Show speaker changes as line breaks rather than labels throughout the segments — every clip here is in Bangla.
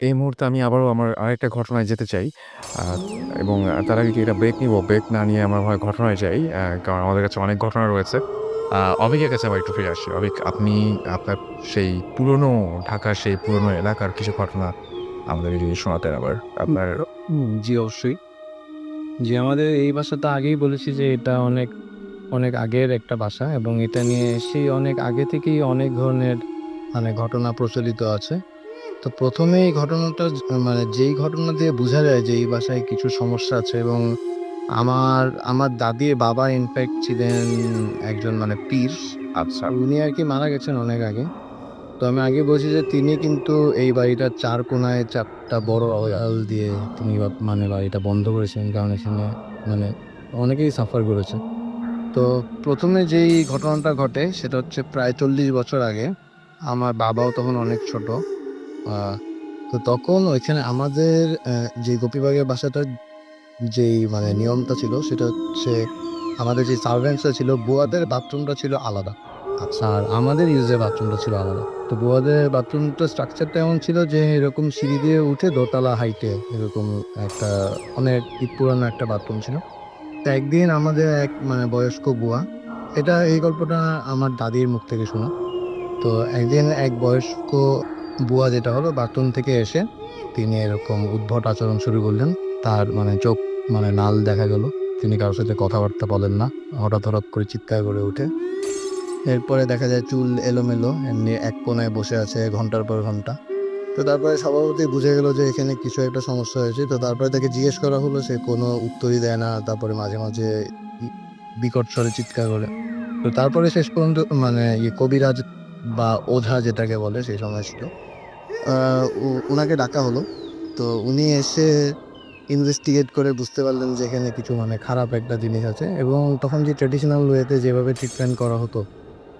এই মুহূর্তে আমি আবারও আমার আরেকটা ঘটনায় যেতে চাই। আ এবং তার আগে কি একটা ব্রেক নিবো? ব্রেক না নিয়ে আমার হয় ঘটনায় যাই। কারণ আমাদের কাছে অনেক ঘটনা রয়েছে। অবিকের কাছে আবার একটু ফিরে আসি। অবিক, আপনি আপনার সেই পুরনো ঢাকার সেই পুরনো এলাকার কিছু ঘটনা আমাদেরকে যদি শোনাতেন আবার। আপনার
জি অবশ্যই। জি, আমাদের এই বাসাটা আগেই বলেছি যে এটা অনেক, অনেক আগের একটা বাসা এবং এটা নিয়ে সেই অনেক আগে থেকেই অনেক ধরনের মানে ঘটনা প্রচলিত আছে। তো ১ম এই ঘটনাটা মানে যেই ঘটনা দিয়ে বোঝা যায় যে এই বাসায় কিছু সমস্যা আছে এবং আমার দাদির বাবা ইনফ্যাক্ট ছিলেন একজন মানে পীর।
আচ্ছা।
উনি আরকি মারা গেছেন অনেক আগে। তো আমি আগে বলছি যে তিনি কিন্তু এই বাড়িটার ৪ কোণায় ৪ টা বড় অয়াল দিয়ে তিনি মানে বাড়িটা বন্ধ করেছেন। কারণ এখানে মানে অনেকেই সাফার করেছে। তো ১ম এ যেই ঘটনাটা ঘটে সেটা হচ্ছে প্রায় ৪০ বছর আগে। আমার বাবাও তখন অনেক ছোট। আ তো তখন ওইখানে আমাদের যে গোপীবাগের বাসাটার যেই মানে নিয়মটা ছিল সেটা হচ্ছে আমাদের যে সার্ভেন্টসরা ছিল বুয়াদের বাথরুমটা ছিল আলাদা।
আচ্ছা।
আর আমাদের ইউজের বাথরুমটা ছিল আলাদা। তো বুয়াদের বাথরুমটার স্ট্রাকচারটা এমন ছিল যে এরকম সিঁড়ি দিয়ে উঠে দোতলা হাইটে এরকম একটা অনেক পুরানো একটা বাথরুম ছিল। তো একদিন আমাদের এক মানে বয়স্ক বুয়া, এই গল্পটা আমার দাদির মুখ থেকে শোনা। তো একদিন এক বয়স্ক বুয়া যেটা হলো বাথরুম থেকে এসে তিনি এরকম উদ্ভট আচরণ শুরু করলেন। তার মানে চোখ মানে নাল দেখা গেল। তিনি কারো সাথে কথাবার্তা বলেন না। হঠাৎ করে চিৎকার করে উঠে। এরপরে দেখা যায় চুল এলোমেলো এমনি এক কোণায় বসে আছে ঘন্টার পর ঘন্টা। তো তারপরে স্বভাবতই বুঝে গেল যে এখানে কিছু একটা সমস্যা হয়েছে। তো তারপরে তাকে জিজ্ঞেস করা হলো, সে কোনো উত্তরই দেয় না। তারপরে মাঝে ই বিকট স্বরে চিৎকার করে। তো তারপরে শেষ পর্যন্ত মানে কবিরাজ বা ওঝা যেটাকে বলে সেই সময় ছিল। আ উনাকে ডাকা হলো। তো উনি এসে ইনভেস্টিগেট করে বুঝতে পারলেন যে এখানে কিছু মানে খারাপ একটা জিনিস আছে এবং তখন যে ট্র্যাডিশনাল ওয়েতে যেভাবে ট্রিটমেন্ট করা হতো,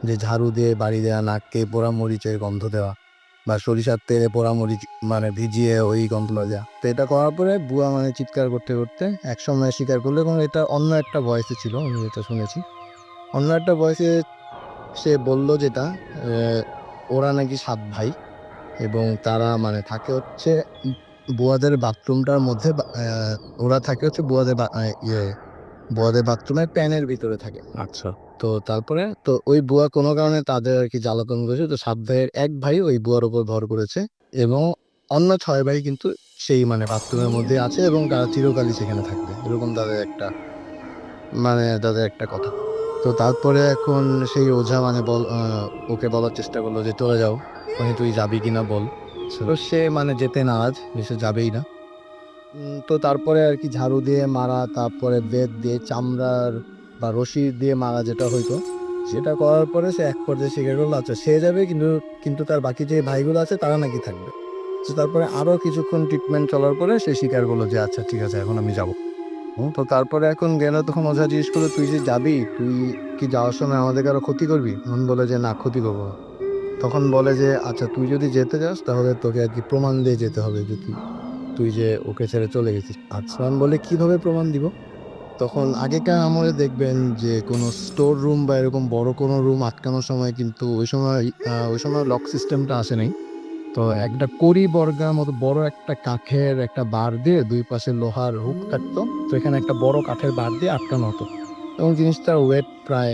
যে ঝাড়ু দিয়ে বাড়ি দেয়া, নাককে পোড়া মরিচের গন্ধ দেওয়া বা সরিষার তেলে পোড়া মরিচ মানে ভিজিয়ে ওই গন্ধটা দেয়া। তো এটা করার পরে বুয়া মানে চিৎকার করতে একসময় স্বীকার করলো এবং এটা অন্য একটা ভয়েসে ছিল, আমি যেটা শুনেছি। অন্য একটা ভয়েসে সে বলল যেটা, ওরা নাকি ৭ ভাই এবং তারা মানে থাকে হচ্ছে বুয়াদের বাথরুমটার মধ্যে ওরা থাকে হচ্ছে বুয়াদের বাথরুমের প্যানের ভিতরে থাকে।
আচ্ছা।
তো তারপরে তো ওই বুয়া কোনো কারণে তাদের আরকি জ্বালাতন করেছে। তো ৭ ভাইয়ের ১ ভাই ওই বুয়ার উপর ভর করেছে এবং অন্য ৬ ভাই কিন্তু সেই মানে বাথরুমের মধ্যেই আছে এবং তারা চিরকালই সেখানে থাকবে। এরকম তাদের একটা কথা। তো তারপরে এখন সেই ওঝা মানে ওকে বলার চেষ্টা করলো যে, "চলে যাও। মানে তুই যাবি কিনা বল?"
আচ্ছা।
তো সে মানে যেতে নারাজ যে সে যাবেই না। তো তারপরে আরকি ঝাড়ু দিয়ে মারা, তারপরে বেত দিয়ে চামড়ার বা রশি দিয়ে মারা যেটা হইতো, সেটা করার পরে সে এক পর্যায়ে স্বীকার করলো আচ্ছা সে যাবে কিন্তু তার বাকি যে ভাইগুলো আছে তারা নাকি থাকবে। তো তারপরে আরো কিছুক্ষণ ট্রিটমেন্ট চলার পরে সে স্বীকার করলো যে, "আচ্ছা ঠিক আছে এখন আমি যাবো।" তো তারপরে এখন গেল তখন ওঝা জিজ্ঞেস করলো, "তুই যে যাবি, তুই কি যাওয়ার সময় আমাদের কারো ক্ষতি করবি?" তখন বলে যে, "না ক্ষতি করব না।" তখন বলে যে, "আচ্ছা তুই যদি যেতে চাস তাহলে তোকে আরকি প্রমাণ দিয়ে যেতে হবে যে তুই যে ওকে ছেড়ে চলে গেছিস।" আচ্ছা আমি বলি, "কিভাবে প্রমাণ দিব?" তখন আগেকার আমলে দেখবেন যে কোনো স্টোর রুম বা এরকম বড় কোনো রুম আটকানোর সময় কিন্তু ওই সময় লক সিস্টেমটা আসে নাই। তো একটা কড়ি বর্গার মতো বড় একটা কাঠের একটা বার দিয়ে ২ পাশে লোহার হুক থাকতো। তো এখানে একটা বড় কাঠের বার দিয়ে আটকানো হতো। এবং জিনিসটার ওয়েট প্রায়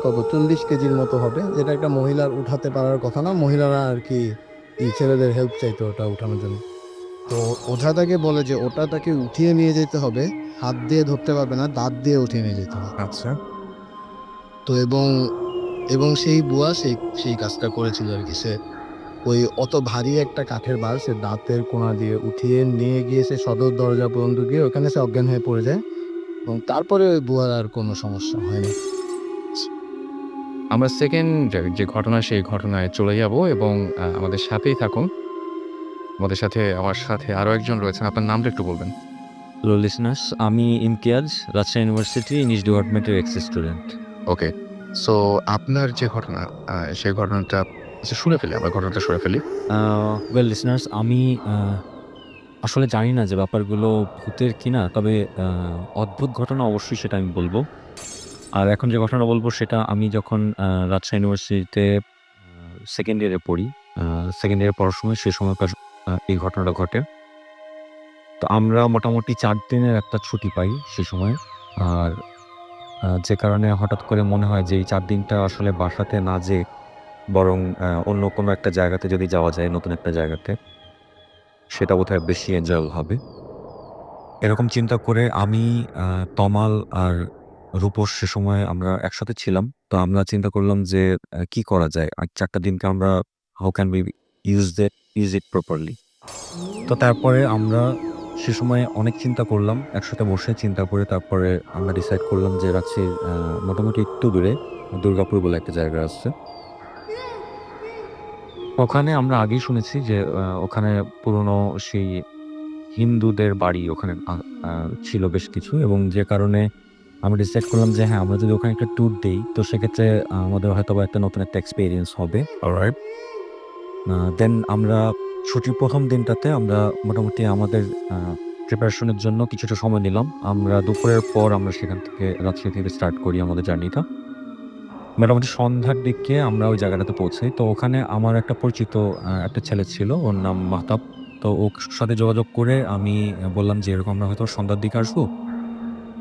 কত ৪০ কেজির মতো হবে। যেটা একটা মহিলার উঠাতে পারার কথা না। মহিলারা আরকি ছেলেদের হেল্প চাইতো ওটা উঠানোর জন্য। তো ওঝা তাকে বলে যে ওটা তাকে উঠিয়ে নিয়ে যেতে হবে। হাত দিয়ে ধরতে পারবে না, দাঁত দিয়ে উঠিয়ে নিয়ে যেতে হবে।
আচ্ছা।
তো এবং সেই বুয়া সেই কাজটা করেছিল আরকি। সে ওই অত ভারী একটা কাঠের বার সে দাঁতের কোনা দিয়ে উঠিয়ে নিয়ে গিয়ে সে সদর দরজা পর্যন্ত গিয়ে ওখানে সে অজ্ঞান হয়ে পড়ে যায় এবং তারপরে ওই বুয়ার আর কোনো সমস্যা হয়নি।
আমরা সেকেন্ড যে ঘটনা সেই ঘটনায় চলে যাব এবং আমাদের সাথেই থাকুন। আমার সাথে আরো একজন রয়েছেন। আপনার নামটা একটু বলবেন?
হ্যালো লিসেনার্স, আমি ইমতিয়াজ, রাজশাহী ইউনিভার্সিটি ইংলিশ ডিপার্টমেন্টের এক্স স্টুডেন্ট।
ওকে। সো আপনার যে ঘটনা সেই ঘটনাটা আচ্ছা শুনে ফেলি। আমরা ঘটনাটা শুনে ফেলি।
আ ওয়েল লিসেনার্স, আমি আ আসলে জানি না যে ব্যাপারগুলো ভূতের কিনা। তবে আ অদ্ভুত ঘটনা অবশ্যই সেটা আমি বলব। আর এখন যে ঘটনাটা বলব সেটা আমি যখন রাজশাহী ইউনিভার্সিটিতে আ 2nd ইয়ারে পড়ি। আ 2nd ইয়ারে পড়ার সময় সে সময়কার। এই ঘটনাটা ঘটে। তো আমরা মোটামুটি ৪ দিনের একটা ছুটি পাই সে সময়। আর যে কারণে হঠাৎ করে মনে হয় যে এই ৪ দিনটা আসলে বাসাতে না যেয়ে বরং অন্য কোনো একটা জায়গাতে যদি যাওয়া যায়, নতুন একটা জায়গাতে, সেটা বোধহয় বেশি এনজয়েবল হবে। এরকম চিন্তা করে আমি, তমাল আর রূপস সে সময় আমরা একসাথে ছিলাম। তো আমরা চিন্তা করলাম যে কি করা যায়? আর ৪ টা দিনকে আমরা how can we use it properly? তো তারপরে আমরা সে সময় অনেক চিন্তা করলাম। একসাথে বসে চিন্তা করে তারপরে আমরা ডিসাইড করলাম যে রাজশাহীর মোটামুটি একটু দূরে দুর্গাপুর বলে একটা জায়গা আছে। ওখানে আমরা আগেই শুনেছি যে ওখানে পুরনো সেই হিন্দুদের বাড়ি ওখানে আ ছিল বেশ কিছু, এবং যে কারণে আমরা ডিসাইড করলাম যে হ্যাঁ, আমরা যদি ওখানে একটা ট্যুর দেই তো সেক্ষেত্রে আমাদের হয়তোবা একটা নতুন একটা এক্সপেরিয়েন্স হবে।
অলরাইট।
দেন আমরা ছুটির ১ম দিনটাতে আমরা মোটামুটি আমাদের আ প্রিপারেশন এর জন্য কিছুটা সময় নিলাম। আমরা দুপুরের পর আমরা সেখান থেকে রাজশাহী থেকে স্টার্ট করি আমাদের জার্নিটা। মোটামুটি সন্ধ্যার দিকে আমরা ওই জায়গাটাতে পৌঁছাই। তো ওখানে আমার একটা পরিচিত একটা ছেলে ছিল। ওর নাম মাহতাব। তো ওর সাথে যোগাযোগ করে আমি বললাম যে এরকম আমরা হয়তো সন্ধ্যার দিকে আসবো।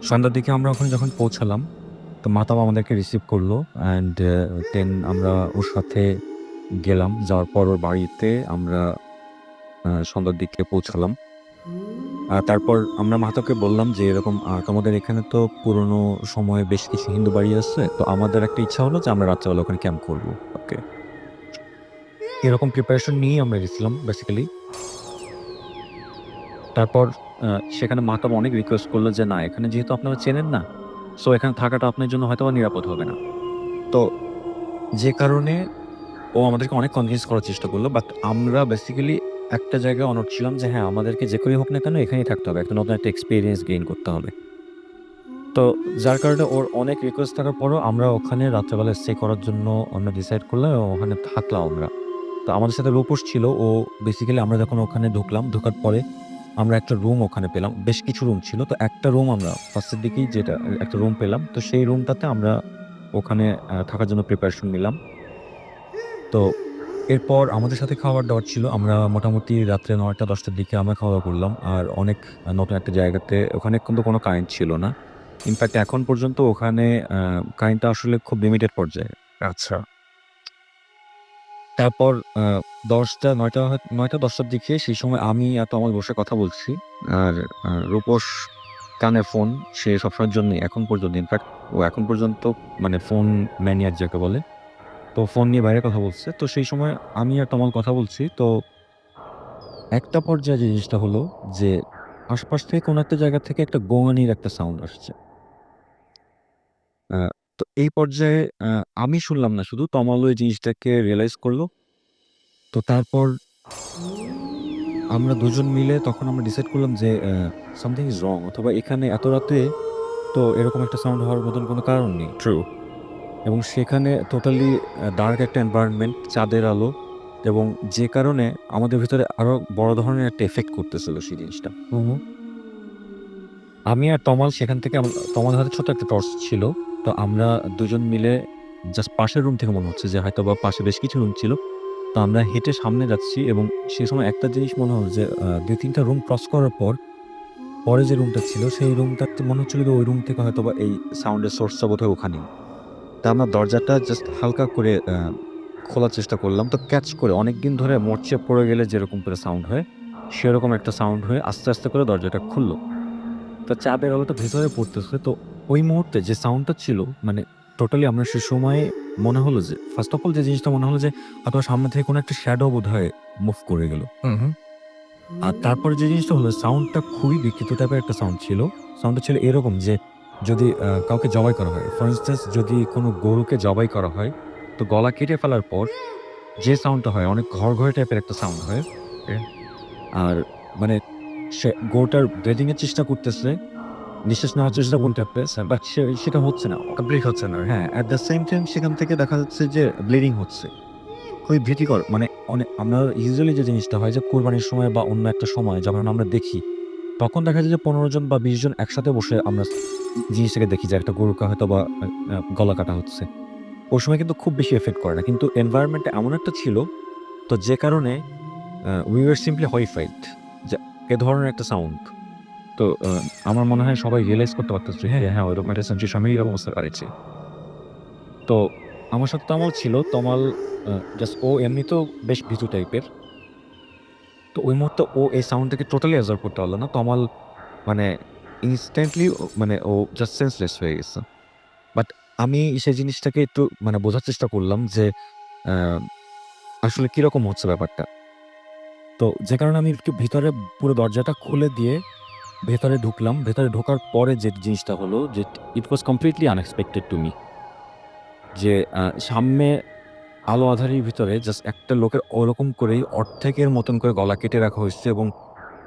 সন্ধ্যার দিকে আমরা ওখানে যখন পৌঁছালাম, তো মাহতাব আমাদেরকে রিসিভ করলো অ্যান্ড দেন আমরা ওর সাথে গেলাম। যাওয়ার পর ওর বাড়িতে আমরা সন্ধ্যার দিকে পৌঁছালাম। তারপর আমরা মাহতাবকে বললাম যে এরকম তোমাদের এখানে তো পুরনো সময়ে বেশ কিছু হিন্দু বাড়ি আছে। তো আমাদের একটা ইচ্ছা হলো যে আমরা রাত্রেবেলা ওখানে ক্যাম্প করব। ওকে। এরকম প্রিপারেশন নিয়েই আমরা গেছিলাম বেসিক্যালি। তারপর সেখানে মাহতাব অনেক রিকোয়েস্ট করলো যে না, এখানে যেহেতু আপনারা চেনেন না, সো এখানে থাকাটা আপনার জন্য হয়তোবা নিরাপদ হবে না। তো যে কারণে ও আমাদেরকে অনেক কনভিন্স করার চেষ্টা করলো। বাট আমরা বেসিক্যালি একটা জায়গায় অনড় ছিলাম যে হ্যাঁ, আমাদেরকে যে করেই হোক না কেন এখানেই থাকতে হবে। একটা নতুন একটা এক্সপেরিয়েন্স গেইন করতে হবে। তো যার কারণে ওর অনেক রিকোয়েস্ট থাকার পরেও আমরা ওখানে রাত্রেবেলা স্টে করার জন্য আমরা ডিসাইড করলাম এবং ওখানে থাকলাম আমরা। তো আমাদের সাথে রূপস ছিল। ও বেসিক্যালি আমরা যখন ওখানে ঢুকলাম, ঢোকার পরে আমরা একটা রুম ওখানে পেলাম। বেশ কিছু রুম ছিল। তো একটা রুম আমরা ফার্স্টের দিকেই যেটা একটা রুম পেলাম। তো সেই রুমটাতে আমরা ওখানে থাকার জন্য প্রিপারেশন নিলাম। তো এরপর আমাদের সাথে খাবার-দাবার ছিল। আমরা মোটামুটি রাত্রে ৯টা-১০টার দিকে আমরা খাওয়া-দাওয়া করলাম। আর অনেক নতুন একটা জায়গাতে ওখানে কিন্তু কোনো কারেন্ট ছিল না। ইনফ্যাক্ট এখন পর্যন্ত ওখানে কারেন্টটা আসলে খুব লিমিটেড পর্যায়ে।
আচ্ছা।
তারপর ১০টা ৯টা-১০টার দিকে সেই সময় আমি আর তমাল বসে কথা বলছি। আর রূপস কানে ফোন। সে সবসময়ের জন্যই এখন পর্যন্ত ইনফ্যাক্ট ও এখন পর্যন্ত মানে ফোন ম্যানিয়াক যাকে বলে। তো ফোন নিয়ে বাইরে কথা বলছে। তো সেই সময় আমি আর তমাল কথা বলছি। তো একটা পর্যায়ে যে জিনিসটা হলো যে আশপাশ থেকে কোনো একটা জায়গা থেকে একটা গোঙানির একটা সাউন্ড আসছে। আ তো এই পর্যায়ে আমি শুনলাম না, শুধু তমালও এই জিনিসটাকে রিয়ালাইজ করলো। তো তারপর আমরা দুজন মিলে তখন আমরা ডিসাইড করলাম যে something is wrong, অথবা এখানে এত রাতে তো এরকম একটা সাউন্ড হওয়ার মতন কোনো কারণ নেই।
ট্রু।
এবং সেখানে টোটালি ডার্ক একটা এনভায়রনমেন্ট, চাঁদের আলো, এবং যে কারণে আমাদের ভেতরে আরো বড় ধরনের একটা এফেক্ট করতেছিল সেই জিনিসটা।
হুম, হুম।
আমি আর তমাল সেখান থেকে তমালের হাতে ছোট একটা টর্চ ছিল। তো আমরা দুজন মিলে জাস্ট পাশের রুম থেকে মনে হচ্ছে যে হয়তোবা পাশে বেশ কিছু রুম ছিল। তো আমরা হেঁটে সামনে যাচ্ছি এবং সেই সময় একটা জিনিস মনে হলো যে ২-৩ টা রুম ক্রস করার পর পরে যে রুমটা ছিল সেই রুমটাতে মনে হচ্ছিল যে ওই রুম থেকে হয়তোবা এই সাউন্ডের সোর্সটা বোধহয় ওখানেই। তা আমরা দরজাটা জাস্ট হালকা করে খোলার চেষ্টা করলাম। তো ক্যাচ করে অনেকদিন ধরে মরচে পড়ে গেলে যেরকম করে সাউন্ড হয়, সেরকম একটা সাউন্ড হয়ে আস্তে, আস্তে করে দরজাটা খুলল। তো চাঁদের আলোটা ভেতরে পড়তেছে। তো ওই মুহূর্তে যে সাউন্ডটা ছিল মানে টোটালি আমরা সে সময়ে মনে হলো যে ফার্স্ট অফ অল যে জিনিসটা মনে হলো যে হয়তোবা সামনে থেকে কোনো একটা শ্যাডো বোধহয় মুভ করে গেল।
হুম, হুম।
আর তারপরে যে জিনিসটা হলো সাউন্ডটা খুবই বিকৃত টাইপের একটা সাউন্ড ছিল। সাউন্ডটা ছিল এরকম যে যদি কাউকে জবাই করা হয়, ফর ইনস্ট্যান্স যদি কোনো গরুকে জবাই করা হয়, তো গলা কেটে ফেলার পর যে সাউন্ডটা হয় অনেক ঘড়ঘড়ে টাইপের একটা সাউন্ড হয়।
ওকে।
আর মানে সে গরুটার ব্রিদিং এর চেষ্টা করতেছে, নিঃশ্বাস নেওয়ার চেষ্টা করতেছে, বাট সেটা হচ্ছে না।
ব্রেক হচ্ছে না।
হ্যাঁ, এট দ্য সেম টাইম সেখান থেকে দেখা যাচ্ছে যে ব্লিডিং হচ্ছে। খুবই ভীতিকর। মানে আমরা ইউজুয়ালি যে জিনিসটা হয় যে কোরবানির সময় বা অন্য একটা সময় যখন আমরা দেখি, তখন দেখা যায় যে ১৫ জন বা ২০ জন একসাথে বসে আমরা জিনিসটাকে দেখি যে একটা গরুকে হয়তোবা গলা কাটা হচ্ছে। ওই সময় কিন্তু খুব বেশি এফেক্ট করে না। কিন্তু এনভায়রনমেন্ট টা এমন একটা ছিল, তো যে কারণে উই ওয়ার সিম্পলি হরিফাইড যে এ ধরনের একটা সাউন্ড। তো আমার মনে হয় সবাই রিয়ালাইজ করতে পারতেছে হ্যাঁ ওইরকম একটা সেন্সেশন আমি এরকম অবস্থা পাচ্ছি। তো আমার সাথে তমাল ছিল। তমাল জাস্ট ও এমনিতেও বেশ ভীতু টাইপের। তো ওই মুহূর্তে ও এই সাউন্ডটাকে টোটালি অ্যাবজর্ব করতে পারল না। তমাল মানে ইনস্ট্যান্টলি মানে ও জাস্ট সেন্সলেস হয়ে গেছে। বাট আমি সেই জিনিসটাকে একটু মানে বোঝার চেষ্টা করলাম যে আ আসলে কিরকম হচ্ছে ব্যাপারটা। তো যে কারণে আমি একটু ভিতরে পুরো দরজাটা খুলে দিয়ে ভেতরে ঢুকলাম। ভেতরে ঢোকার পরে যে জিনিসটা হলো যে it was completely unexpected to me. যে সামনে আলো আঁধারির ভিতরে জাস্ট একটা লোকের ওরকম করেই অর্ধেকের মতন করে গলা কেটে রাখা হয়েছে এবং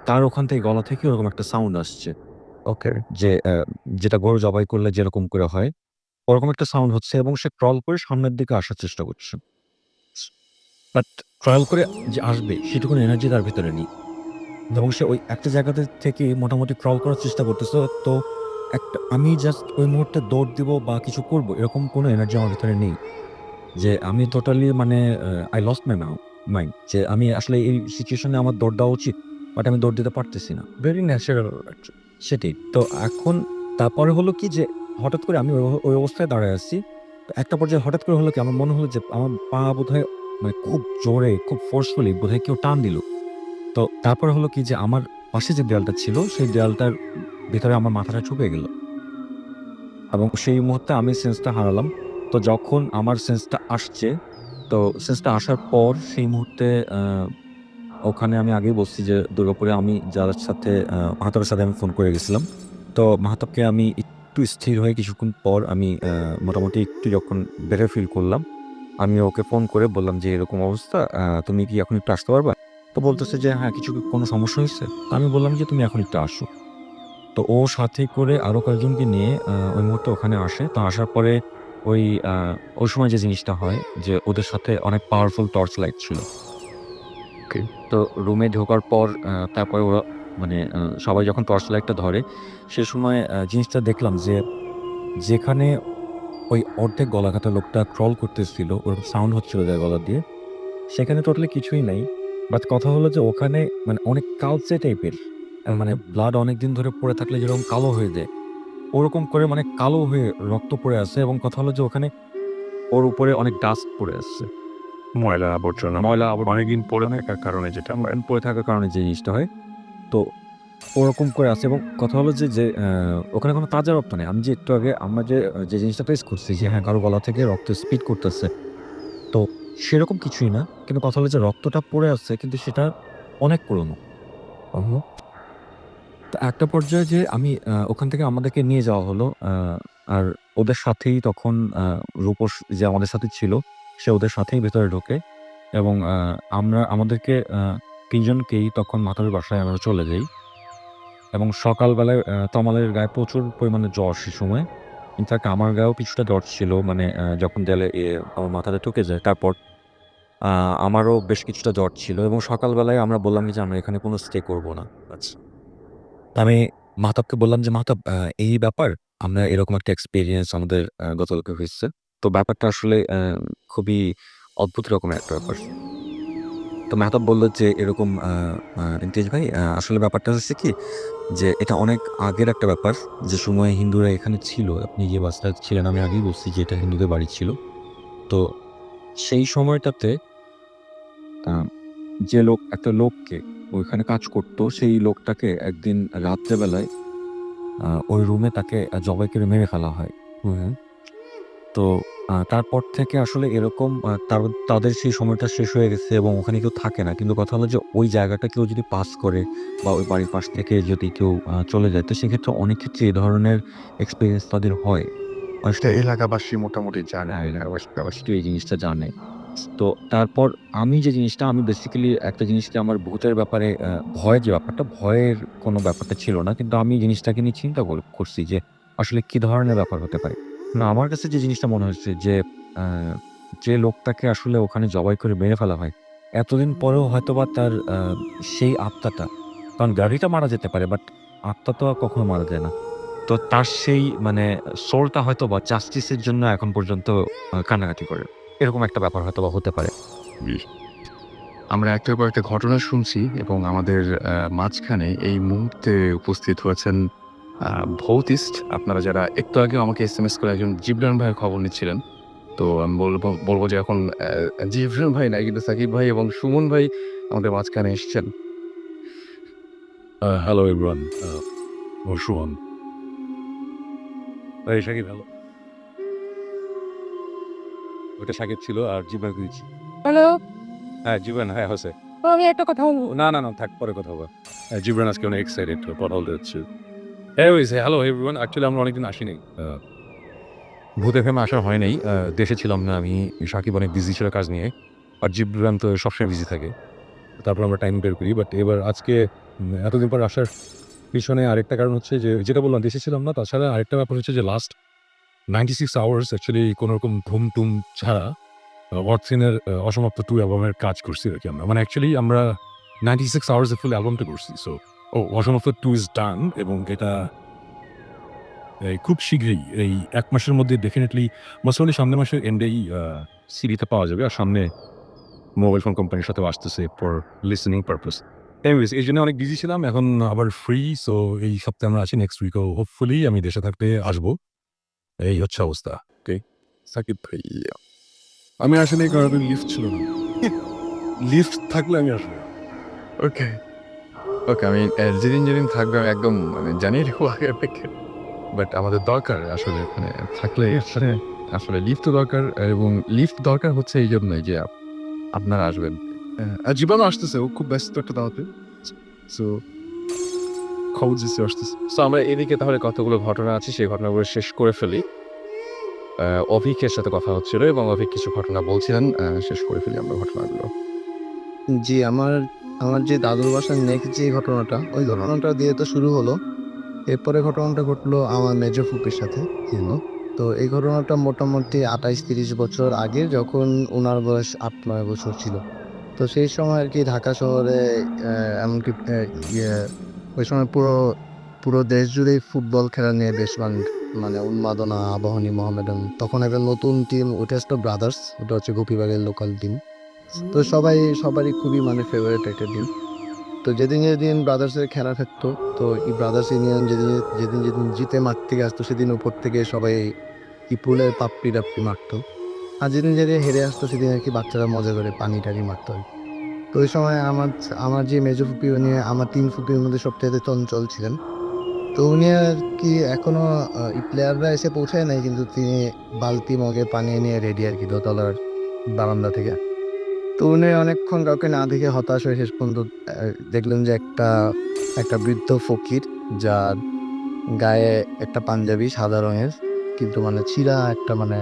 তার ওখান থেকে গলা থেকে ওরকম একটা সাউন্ড আসছে।
ওকে।
যে যেটা গরু জবাই করলে যেরকম করে হয়, ওরকম একটা সাউন্ড হচ্ছে এবং সে ক্রল করে সামনের দিকে আসার চেষ্টা করছে। বাট ক্রল করে যে আসবে সেটুকুন এনার্জি তার ভেতরে নেই। এবং সে ওই একটা জায়গাতে থেকে মোটামুটি ক্রল করার চেষ্টা করতেছে। তো আমি জাস্ট ওই মুহূর্তে দৌড় দিব বা কিছু করব এরকম কোনো এনার্জি আমার ভেতরে নেই। যে আমি টোটালি মানে I lost my mind যে আমি আসলে এই সিচুয়েশন এ আমার দৌড় দেওয়া উচিত। বাট আমি দৌড় দিতে পারতেছি না।
Very natural actually.
সেটাই। তো এখন তারপরে হলো কি যে হঠাৎ করে আমি ওই অবস্থায় দাঁড়ায় আছি। তো একটা পর্যায়ে হঠাৎ করে হলো কি আমার মনে হলো যে আমার পা বোধহয় মানে খুব জোরে খুব ফোর্সফুলি বোধহয় কেউ টান দিল। তো তারপরে হলো কি যে আমার পাশে যে দেয়ালটা ছিল সেই দেয়ালটার ভেতরে আমার মাথাটা ঢুকে গেল। এবং সেই মুহূর্তে আমি সেন্সটা হারালাম। তো যখন আমার সেন্সটা আসছে, তো সেন্সটা আসার পর সেই মুহূর্তে ওখানে আমি আগেই বলছি যে দুর্গাপুরে আমি যার সাথে মাহাতাবের সাথে আমি ফোন করে গেছিলাম। তো মাহাতাবকে আমি একটু স্থির হয়ে কিছুক্ষণ পর আমি মোটামুটি একটু যখন বেটার ফিল করলাম, আমি ওকে ফোন করে বললাম যে, "এরকম অবস্থা, তুমি কি এখন একটু আসতে পারবা?" তো বলতেছে যে, "হ্যাঁ, কোনো সমস্যা হইছে?" তো আমি বললাম যে, "তুমি এখন একটু আসো।" তো ও সাথে করে আরো কয়েকজনকে নিয়ে ওই মুহূর্তে ওখানে আসে। তো আসার পরে ওই আ ওই সময় যে জিনিসটা হয় যে ওদের সাথে অনেক পাওয়ারফুল টর্চ লাইট ছিল।
ওকে।
তো রুমে ঢোকার পর তারপরে ওরা মানে সবাই যখন টর্চ লাইটটা ধরে, সে সময় জিনিসটা দেখলাম যে যেখানে ওই অর্ধেক গলাকাটা লোকটা ক্রল করতেছিল, ওরকম সাউন্ড হচ্ছিল যার গলা দিয়ে, সেখানে টোটালি কিছুই নাই। বাট কথা হলো যে ওখানে মানে অনেক কালচে টাইপের মানে ব্লাড অনেকদিন ধরে পড়ে থাকলে যেরকম কালো হয়ে যায়, ওরকম করে মানে কালো হয়ে রক্ত পড়ে আছে এবং কথা হলো যে ওখানে ওর উপরে অনেক ডাস্ট পড়ে আছে।
ময়লা আবর্জনা।
ময়লা
অনেকদিন পড়ে
অনেক
থাকার কারণে যেটা হয়।
পড়ে থাকার কারণে যে জিনিসটা হয়। তো ওরকম করে আছে এবং কথা হলো যে ওখানে কোনো তাজা রক্ত নেই। আমি যে একটু আগে আমরা যে জিনিসটা ফেস করছি যে হ্যাঁ, কারো গলা থেকে রক্ত স্পিড করতেছে। তো সেরকম কিছুই না। কিন্তু কথা হলো যে রক্তটা পড়ে আছে কিন্তু সেটা অনেক পুরনো।
ওহো!
তো একটা পর্যায়ে যেয়ে আমি ওখান থেকে আমাদেরকে নিয়ে যাওয়া হলো। আর ওদের সাথেই তখন রূপস যে আমাদের সাথে ছিল, সে ওদের সাথেই ভেতরে ঢোকে এবং আমাদেরকে ৩ জনকেই তখন মাতাবের বাসায় আমরা চলে যাই এবং সকালবেলায় তমালের গায়ে প্রচুর পরিমাণে জ্বর সে সময়। ইনফ্যাক্ট আমার গায়েও কিছুটা জ্বর ছিল। মানে যখন দেয়ালে আমার মাথাটা ঠুকে যায় তারপর আ আমারও বেশ কিছুটা জ্বর ছিল এবং সকালবেলায় আমরা বললাম যে আমরা এখানে কোনো স্টে করব না। আচ্ছা। তো আমি মাহতাবকে বললাম যে, "মাহতাব এই ব্যাপার, আমরা এরকম একটা এক্সপেরিয়েন্স আমাদের গতকালকে হইছে। তো ব্যাপারটা আসলে খুবই অদ্ভুত রকমের একটা ব্যাপার।" তো মেহতাব বলল যে, "এরকম ইমতিয়াজ ভাই আসলে ব্যাপারটা হচ্ছে কি যে এটা অনেক আগের একটা ব্যাপার। যে সময়ে হিন্দুরা এখানে ছিল। আপনি যে বাসায় ছিলেন আমি আগেই বলছি যে এটা হিন্দুদের বাড়ি ছিল। তো সেই সময়টাতে আ একটা লোককে ওইখানে কাজ করত, সেই লোকটাকে একদিন রাত্রে বেলায় ওই রুমে তাকে জবাই করে মেরে ফেলা হয়। হুম। তো তারপর থেকে আসলে এরকম তাদের সেই সময়টা শেষ হয়ে গেছে এবং ওখানে কেউ থাকে না। কিন্তু কথা হলো যে ওই জায়গাটা কেউ যদি পাস করে বা ওই বাড়ির পাশ থেকে যদি কেউ চলে যায়, তো সেক্ষেত্রে অনেক ক্ষেত্রে এ ধরনের এক্সপেরিয়েন্স তাদের হয়।
এটা এলাকাবাসী মোটামুটি জানে।
হ্যাঁ, এলাকাবাসী এই জিনিসটা জানে। তো তারপর আমি বেসিক্যালি একটা জিনিসকে আমার ভূতের ব্যাপারে ভয়ের যে ব্যাপারটা, ভয়ের কোনো ব্যাপারটা ছিল না। কিন্তু আমি জিনিসটাকে নিয়ে চিন্তা করছি যে আসলে কি ধরনের ব্যাপার হতে পারে। না আমার কাছে যে জিনিসটা মনে হচ্ছে যে আ যে লোকটাকে আসলে ওখানে জবাই করে মেরে ফেলা হয়, এতদিন পরেও হয়তোবা তার সেই আত্মাটা, কারণ গাড়িটা মারা যেতে পারে বাট আত্মা তো আর কখনো মারা যায় না। তো তার সেই মানে সোলটা হয়তোবা জাস্টিস এর জন্য এখন পর্যন্ত কান্নাকাটি করে। এরকম একটা ব্যাপার হয়তোবা হতে পারে।
আমরা একটার পর একটা ঘটনা শুনছি এবং আমাদের মাঝখানে এই মুহূর্তে উপস্থিত হয়েছেন ভৌতিস্ট। আপনারা যারা একটু আগেও আমাকে এসএমএস করে একজন জিবরান ভাইয়ের খবর নিচ্ছিলেন। তো আমি বলব যে এখন জিবরান ভাই নাই কিন্তু সাকিব ভাই এবং সুমন ভাই আমাদের মাঝখানে এসেছেন।
Hello everyone, Suman. এই শাকিব, হ্যালো। ওটা শাকিব ছিল আর জিবান দিয়েছি।
হ্যালো,
হ্যাঁ জিবান, হ্যাঁ হয়েছে।
আমি একটা কথা বলবো।
না থাক, পরে কথা হবে। জিবরান আজকে অনেক এক্সাইটেড কথা বলতে যাচ্ছে। Anyways, hello everyone. অ্যাকচুয়ালি আমরা অনেকদিন আসিনি।
ভূত এফএম আসা হয় নাই। দেশে ছিলাম না আমি। সাকিব অনেক বিজি ছিল কাজ নিয়ে। আর জিবরান তো সবসময় বিজি থাকে।
তারপর আমরা টাইম বের করি, বাট এবার আজকে এতদিন পর আসার পিছনে আরেকটা কারণ হচ্ছে যে যেটা বললাম, দেশে ছিলাম না। তাছাড়া আরেকটা ব্যাপার হচ্ছে যে লাস্ট 96 আওয়ার্স অ্যাকচুয়ালি কোনো রকম ঘুম টুম ছাড়া অর্থিনের অসমাপ্ত 2 অ্যালবামের কাজ করছি আর কি আমরা। মানে অ্যাকচুয়ালি আমরা 96 আওয়ার্স এর ফুল অ্যালবামটা করছি। সো অসমাপ্ত 2 ইজ ডান, এবং এটা খুব শীঘ্রই এই 1 মাসের মধ্যে ডেফিনিটলি মোস্ট প্রবাবলি সামনের মাসের এন্ডেই সিডিতে পাওয়া যাবে। আর সামনে মোবাইল ফোন কোম্পানির সাথেও আসতেছে ফর লিসেনিং পারপাস। এনিওয়েজ, এই জন্য অনেক বিজি ছিলাম। এখন আবার ফ্রি। সো এই সপ্তাহে আমরা আছি। নেক্সট উইকও হোপফুলি আমি দেশে থাকতে আসবো। এই হচ্ছে অবস্থা। সাকিব ভাই, আমি আসলে এই কারণে লিফট ছিল না। লিফট থাকলে আমি আসবো।
ওকে, ওকে। আমি যেদিন থাকবে আমি একদম মানে জানিয়ে রাখবো আগে থেকে। বাট আমাদের দরকার আসলে মানে থাকলে আসলে লিফট তো দরকার এবং লিফট দরকার হচ্ছে এই জন্যই যে আপনারা আসবেন।
আর জীবানও আসতেছে, ও খুব ব্যস্ত একটা দাওয়াতে। সো খবর দিচ্ছে আসতেছে।
সো আমরা এদিকে তাহলে কতগুলো ঘটনা আছে সেই ঘটনাগুলো শেষ করে ফেলি। অভিকের সাথে কথা হচ্ছিল এবং অভিক কিছু ঘটনা বলছিলেন, শেষ করে ফেলি আমরা ঘটনাগুলো।
জি, আমার যে দাদুর বাসার নেক্সট যে ঘটনাটা, ওই ঘটনাটা দিয়ে তো শুরু হলো। এরপরে ঘটনাটা ঘটলো আমার মেজো ফুপির সাথে। তো এই ঘটনাটা মোটামুটি 28-30 বছর আগে, যখন উনার বয়স 8-9 বছর ছিল। তো সেই সময় আর কি ঢাকা শহরে এমনকি ওই সময় পুরো দেশ জুড়েই ফুটবল খেলা নিয়ে বেশ মানে উন্মাদনা, আবাহনী, মোহামেডান। তখন একটা নতুন টিম উঠে আসলো, ব্রাদার্স। ওটা হচ্ছে গোপীবাগের লোকাল টিম। তো সবারই খুবই মানে ফেভারিট একটা টিম। তো যেদিন ব্রাদার্সের খেলা থাকতো, তো এই ব্রাদার্স ইউনিয়ন যেদিন জিতে মাঠ থেকে আসতো, সেদিন উপর থেকে সবাই পুলের পাপ্পি টাপ্পি মারতো। আর যেদিন হেরে আসতো, সেদিন আর কি বাচ্চারা মজা করে পানি টানি মারতো আর কি। তো ওই সময় আমার যে মেজো ফুপি, উনি আমার 3 ফুপির মধ্যে সবচেয়ে চঞ্চল ছিলেন। তো উনি আর কি এখনো প্লেয়াররা এসে পৌঁছায় নাই, কিন্তু তিনি বালতি মগে পানি নিয়ে রেডি আর কি দোতলার বারান্দা থেকে। তো উনি অনেকক্ষণ কাউকে না দেখে হতাশ হয়ে শেষ পর্যন্ত দেখলেন যে একটা বৃদ্ধ ফকির, যার গায়ে একটা পাঞ্জাবি সাদা রঙের, কিন্তু মানে ছিঁড়া একটা মানে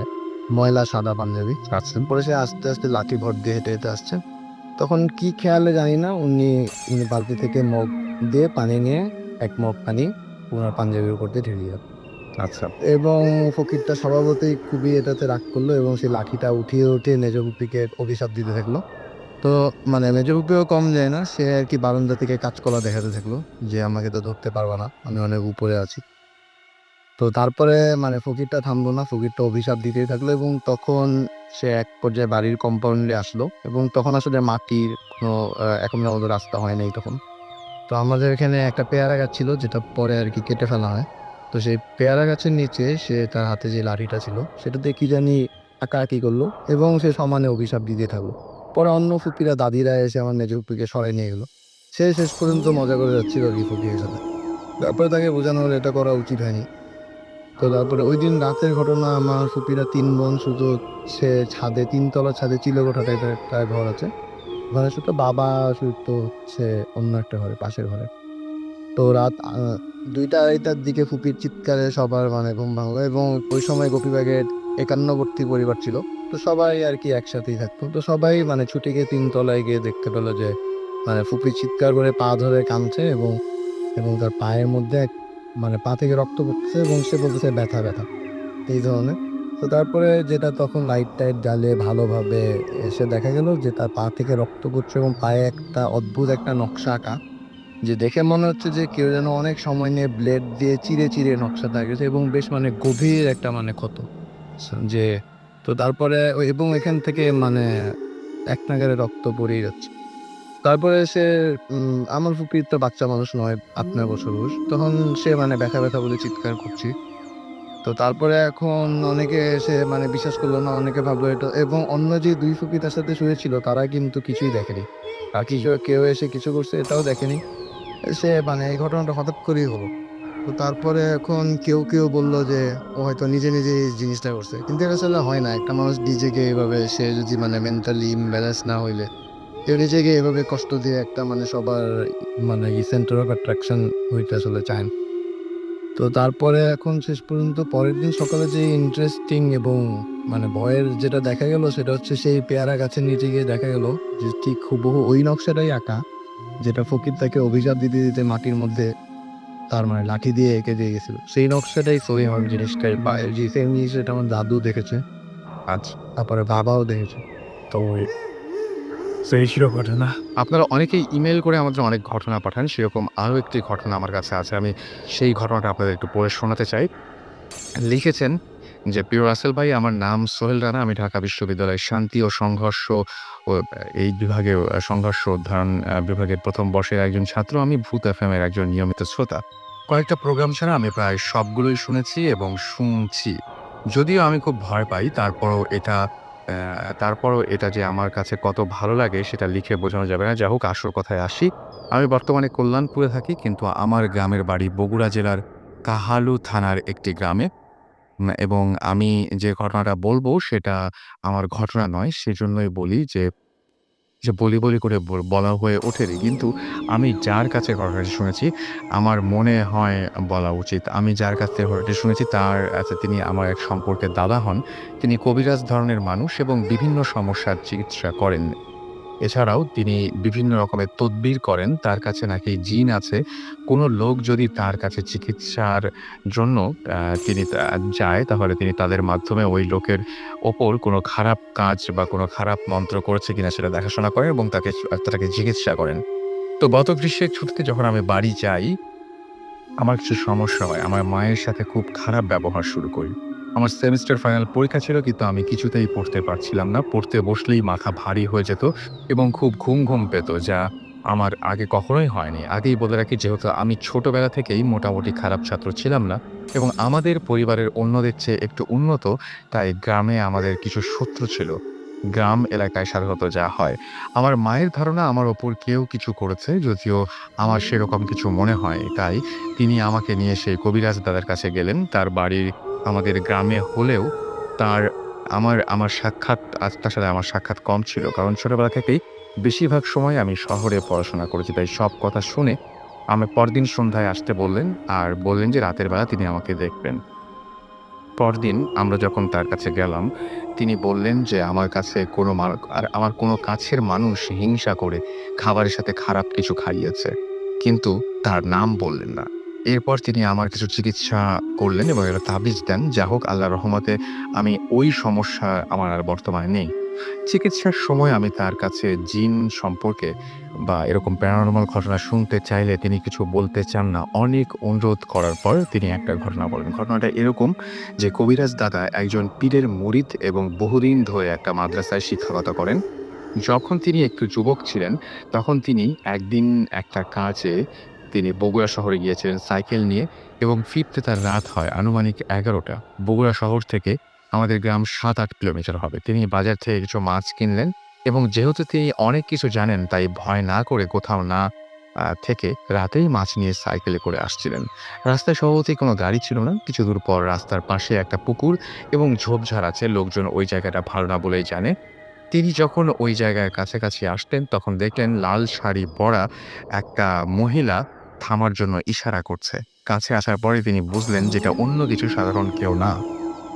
ময়লা সাদা পাঞ্জাবি আছে। পরে সে আস্তে আস্তে লাঠি ভর দিয়ে হেঁটে হেঁটে আসছে। তখন কি খেয়ালে জানি না, উনি বালতি থেকে মগ দিয়ে পানি নিয়ে এক মগ পানি ওনার পাঞ্জাবির উপর দিয়ে ঢেলে দিল।
আচ্ছা,
এবং ফকিরটা স্বভাবতই খুবই এটাতে রাগ করলো এবং সেই লাঠিটা উঠিয়ে মেজো ফুপিকে অভিশাপ দিতে থাকলো। তো মানে মেজো ফুপিও কম যায় না, সে আর কি বারান্দা থেকে কাঁচকলা দেখাতে থাকলো যে আমাকে তো ধরতে পারবা না, আমি অনেক উপরে আছি। তো তারপরে মানে ফকিরটা থামলো না, ফকিরটা অভিশাপ দিতেই থাকলো এবং তখন সে এক পর্যায়ে বাড়ির কম্পাউন্ডে আসলো এবং তখন আসলে মাটির কোনো এখন আমাদের রাস্তা হয় নাই তখন। তো আমাদের এখানে একটা পেয়ারা গাছ ছিল, যেটা পরে আর কি কেটে ফেলা হয়। তো সেই পেয়ারা গাছের নিচে সে তার হাতে যে লাঠিটা ছিল সেটাতে কি জানি আঁকাআঁকি করলো এবং সে সমানে অভিশাপ দিতে থাকলো। পরে অন্য ফুপিরা, দাদিরা এসে আমার মেজো ফুপিকে সরাই নিয়ে গেলো। সে শেষ পর্যন্ত মজা করে যাচ্ছিল আর কি ফুপির সাথে। তারপরে তাকে বোঝানো হলো এটা করা উচিত হয়নি। তো তারপরে ওই দিন রাতের ঘটনা, আমার ফুপিরা 3 বোন শুধু, সে ছাদে 3 তলার ছাদে চিলেকোঠা টাইপের একটা ঘর আছে। ঘরে শুধু বাবা শুধু হচ্ছে অন্য একটা ঘরে, পাশের ঘরে। তো রাত 2টা-2:30টার দিকে ফুপির চিৎকারে সবার মানে ঘুম ভাঙলো এবং ওই সময় গোপীবাগের 51বর্তী পরিবার ছিল। তো সবাই আর কি একসাথেই থাকতো। তো সবাই মানে ছুটে গিয়ে 3 তলায় গিয়ে দেখতে পেলো যে মানে ফুপি চিৎকার করে পা ধরে কাঁদছে এবং তার পায়ের মধ্যে মানে পা থেকে রক্ত পড়তেছে এবং সে বলতেছে ব্যথা ব্যথা এই ধরনের। তো তারপরে যেটা তখন লাইট টাইট জ্বালিয়ে ভালোভাবে এসে দেখা গেল যে তার পা থেকে রক্ত পড়ছে এবং পায়ে একটা অদ্ভুত একটা নকশা আঁকা, যে দেখে মনে হচ্ছে যে কেউ যেন অনেক সময় নিয়ে ব্লেড দিয়ে চিরে চিরে নকশাটা এঁকেছে এবং বেশ মানে গভীর একটা মানে ক্ষত। যে তো তারপরে এবং এখান থেকে মানে এক নাগাড়ে রক্ত পড়েই যাচ্ছে। তারপরে সে আমার ফুপির তো বাচ্চা মানুষ নয়, ৮-৯ বছর বয়স। তখন সে মানে ব্যথা, ব্যথা বলে চিৎকার করছি। তো তারপরে এখন অনেকে এসে মানে বিশ্বাস করলো না। অনেকে ভাবলো এটা, এবং অন্য যে ২ ফুপি তার সাথে শুয়েছিল তারা কিন্তু কিছুই দেখেনি। আর কেউ এসে কিছু করছে এটাও দেখেনি। সে মানে এই ঘটনাটা হঠাৎ করেই হলো। তো তারপরে এখন কেউ বলল যে ও হয়তো নিজে এই জিনিসটা করছে। কিন্তু এটা আসলে হয় না। একটা মানুষ নিজেকে এভাবে, সে যদি মানে মেন্টালি ইমব্যালেন্স না হইলে কেউ নিজেকে এভাবে কষ্ট দিয়ে একটা মানে সবার মানে সেন্টার অফ অ্যাট্রাকশন হইতে আসলে চায় না। তো তারপরে এখন শেষ পর্যন্ত পরের দিন সকালে যে ইন্টারেস্টিং এবং মানে ভয়ের যেটা দেখা গেল সেটা হচ্ছে সেই পেয়ারা গাছের নিচে গিয়ে দেখা গেল যে ঠিক হুবহু ওই নকশাটাই আঁকা, যেটা ফকির তাকে অভিশাপ দিতে মাটির মধ্যে তার মানে লাঠি দিয়ে এঁকে দিয়ে গেছিল। সেই নকশাটাই সেম আমি জিনিসটাই পাই, যে সেম জিনিসটা আমার দাদু দেখেছে।
আচ্ছা।
তারপরে বাবাও দেখেছে।
তো সেই ছিল ঘটনা।
আপনারা অনেকেই ইমেইল করে আমাদের অনেক ঘটনা পাঠান। সেরকম আরও একটি ঘটনা আমার কাছে আছে। আমি সেই ঘটনাটা আপনাদের একটু পড়ে শোনাতে চাই। লিখেছেন যে, "প্রিয় রাসেল ভাই, আমার নাম সোহেল রানা। আমি ঢাকা বিশ্ববিদ্যালয়ের শান্তি ও সংঘর্ষ ও এই বিভাগে সংঘর্ষ অধ্যয়ন বিভাগের ১ম বর্ষের একজন ছাত্র। আমি ভূত এফএম এর একজন নিয়মিত শ্রোতা। কয়েকটা প্রোগ্রাম ছাড়া আমি প্রায় সবগুলোই শুনেছি এবং শুনছি। যদিও আমি খুব ভয় পাই, তারপরও এটা যে আমার কাছে কত ভালো লাগে সেটা লিখে বোঝানো যাবে না। যা হোক, আসল কথায় আসি। আমি বর্তমানে কল্যাণপুরে থাকি, কিন্তু আমার গ্রামের বাড়ি বগুড়া জেলার কাহালু থানার একটি গ্রামে। এবং আমি যে ঘটনাটা বলব সেটা আমার ঘটনা নয়। সেজন্যই বলি যে বলি করে বলা হয়ে ওঠেনি। কিন্তু আমি যার কাছে ঘটনাটি শুনেছি, আমার মনে হয় বলা উচিত। আমি যার কাছ থেকে ঘটনাটি শুনেছি তিনি আমার এক সম্পর্কের দাদা হন। তিনি কবিরাজ ধরনের মানুষ এবং বিভিন্ন সমস্যার চিকিৎসা করেন। এছাড়াও তিনি বিভিন্ন রকমের তদবির করেন। তার কাছে নাকি জিন আছে। কোনো লোক যদি তার কাছে চিকিৎসার জন্য তিনি যায়, তাহলে তিনি তাদের মাধ্যমে ওই লোকের ওপর কোনো খারাপ কাজ বা কোনো খারাপ মন্ত্র করেছে কিনা সেটা দেখাশোনা করেন এবং তাকে চিকিৎসা করেন। তো গত গ্রীষ্মের ছুটিতে যখন আমি বাড়ি যাই, আমার কিছু সমস্যা হয়। আমার মায়ের সাথে খুব খারাপ ব্যবহার শুরু করি। আমার সেমেস্টার ফাইনাল পরীক্ষা ছিল, কিন্তু আমি কিছুতেই পড়তে পারছিলাম না। পড়তে বসলেই মাথা ভারী হয়ে যেত এবং খুব ঘুম পেত, যা আমার আগে কখনোই হয়নি। আগেই বলে রাখি, যেহেতু আমি ছোটবেলা থেকেই মোটামুটি খারাপ ছাত্র ছিলাম না এবং আমাদের পরিবারের অন্যদের চেয়ে একটু উন্নত, তাই গ্রামে আমাদের কিছু শত্রু ছিল। গ্রাম এলাকায় সাধারণত যা হয়। আমার মায়ের ধারণা আমার ওপর কেউ কিছু করেছে, যদিও আমার সেরকম কিছু মনে হয়। তাই তিনি আমাকে নিয়ে সেই কবিরাজ দাদার কাছে গেলেন। তার বাড়ি আমাদের গ্রামে হলেও তার তার সাথে আমার সাক্ষাৎ কম ছিল। কারণ ছোটবেলা থেকেই বেশিরভাগ সময় আমি শহরে পড়াশোনা করেছি। তাই সব কথা শুনে পরদিন সন্ধ্যায় আসতে বললেন, আর বললেন যে রাতের বেলা তিনি আমাকে দেখবেন। পরদিন আমরা যখন তার কাছে গেলাম, তিনি বললেন যে আমার কোনো কাছের মানুষ হিংসা করে খাবারের সাথে খারাপ কিছু খাইয়েছে। কিন্তু তার নাম বললেন না। এরপর তিনি আমার কিছু চিকিৎসা করলেন এবং একটা তাবিজ দেন। যা হোক, আল্লাহর রহমতে আমি ওই সমস্যা আমার আর বর্তমানে নেই। চিকিৎসার সময় আমি তার কাছে জিন সম্পর্কে বা এরকম প্যারানরমাল ঘটনা শুনতে চাইলে তিনি কিছু বলতে চান না। অনেক অনুরোধ করার পর তিনি একটা ঘটনা বলেন। ঘটনাটা এরকম যে, কবিরাজ দাদা একজন পীরের মুরিদ এবং বহুদিন ধরে একটা মাদ্রাসায় শিক্ষকতা করেন। যখন তিনি একটু যুবক ছিলেন, তখন তিনি একদিন একটা কাজে তিনি বগুড়া শহরে গিয়েছিলেন সাইকেল নিয়ে এবং ফিরতে তার রাত হয় আনুমানিক ১১টা। বগুড়া শহর থেকে আমাদের গ্রাম ৭-৮ কিলোমিটার হবে। তিনি বাজার থেকে কিছু মাছ কিনলেন এবং যেহেতু তিনি অনেক কিছু জানেন, তাই ভয় না করে কোথাও না থেকে রাতেই মাছ নিয়ে সাইকেলে করে আসছিলেন। রাস্তায় স্বভাবতই কোনো গাড়ি ছিল না। কিছু দূর পর রাস্তার পাশে একটা পুকুর এবং ঝোপঝাড় আছে। লোকজন ওই জায়গাটা ভালো না বলেই জানে। তিনি যখন ওই জায়গার কাছাকাছি আসতেন, তখন দেখলেন লাল শাড়ি পরা একটা মহিলা থামার জন্য ইশারা করছে। কাছে আসার পরে তিনি বুঝলেন যে এটা অন্য কিছু, সাধারণ কেউ না।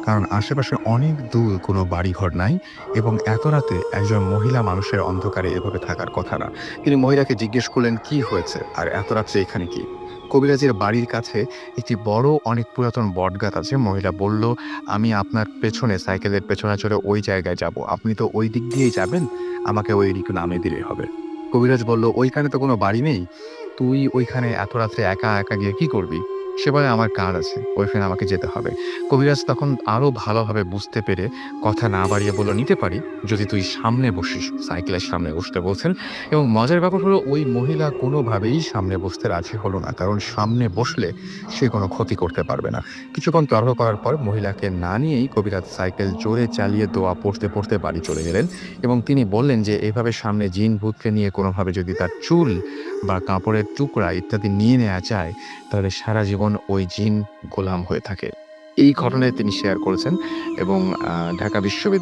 কারণ আশেপাশে অনেক দূর কোনো বাড়িঘর নাই এবং এত রাতে একজন মহিলা মানুষের অন্ধকারে এভাবে থাকার কথা না। তিনি মহিলাকে জিজ্ঞেস করলেন, "কি হয়েছে? আর এত রাত্রে এখানে কি?" কবিরাজের বাড়ির কাছে একটি বড় অনেক পুরাতন বটগাছ আছে। মহিলা বলল, "আমি আপনার পেছনে সাইকেলের পেছনে চড়ে ওই জায়গায় যাব। আপনি তো ওই দিক দিয়েই যাবেন। আমাকে ওই দিকে নামিয়ে দিলেই হবে।" কবিরাজ বলল, "ওইখানে তো কোনো বাড়ি নেই। তুই ওইখানে এত রাত্রে একা গিয়ে কি করবি?" সে বলে আমার কাজ আছে, ওইখানে আমাকে যেতে হবে। কবিরাজ তখন আরও ভালোভাবে বুঝতে পেরে কথা না বাড়িয়ে বলল, নিতে পারি যদি তুই সামনে বসিস। সাইকেলের সামনে বসতে বলছেন এবং মজার ব্যাপার হলো ওই মহিলা কোনোভাবেই সামনে বসতে রাজি হলো না, কারণ সামনে বসলে সে কোনো ক্ষতি করতে পারবে না। কিছুক্ষণ তর্ক করার পর মহিলাকে না নিয়েই কবিরাজ সাইকেল জোরে চালিয়ে দোয়া পড়তে পড়তে বাড়ি চলে গেলেন এবং তিনি বললেন যে এভাবে সামনে জিন ভূতকে নিয়ে কোনোভাবে যদি তার চুল বা কাপড়ের টুকরা ইত্যাদি নিয়ে নেওয়া যায় তাহলে সারা জীবন ওই জিন গোলাম হয়ে থাকে। এই ঘটনায় তিনি শেয়ার করেছেন এবং ঢাকা বিশ্ববিদ্যালয়